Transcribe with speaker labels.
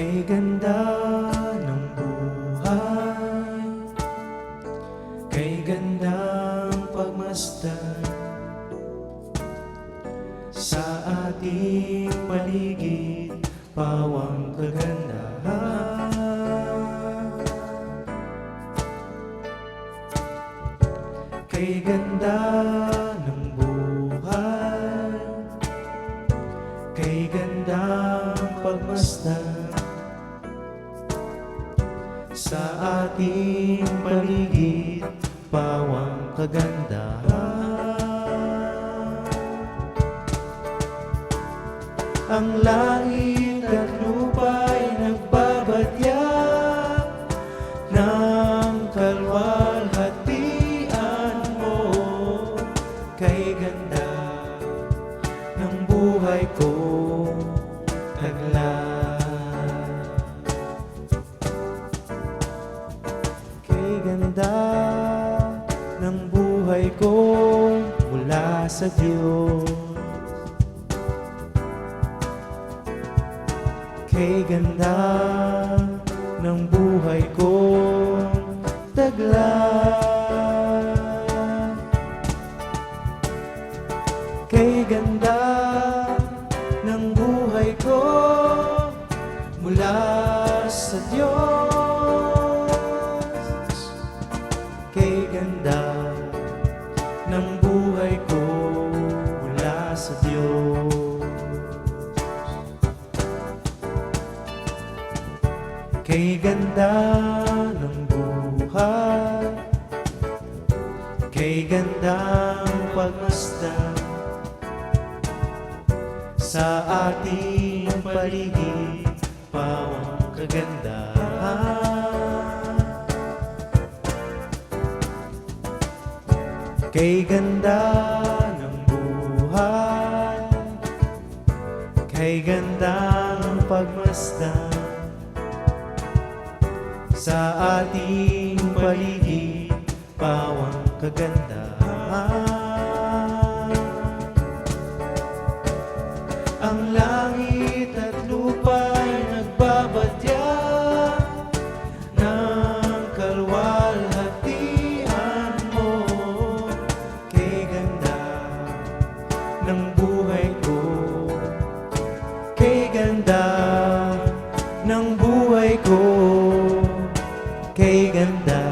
Speaker 1: Kay ganda ng buhay, kay gandang pagmasdan sa ating paligid, pawang kagandahan. Kay ganda ng buhay, kay gandang pagmasdan sa ating paligid, pawang kagandahan. Ang langit at lupa'y nagbabadya ng kalwalhatian mo. Kay ganda ng buhay ko, taglay. Kay ganda ng buhay ko mula sa Diyos. Kay ganda ng buhay ko, taglay. Kay ganda ng buhay ko mula sa Diyos. Kay ganda ng buhay ko mula sa Diyos. Kay ganda ng buhay, kay gandang pagmasdan sa ating paligid, pawang kagandahan. Kay ganda ng buhay, kay gandang pagmasdan sa ating paligid, pawang kagandahan. Ang langit at lupa'y nagbabadya ng kalwalhatian mo. Kay ganda ng buhay ko, kay ganda ng buhay ko, kay ganda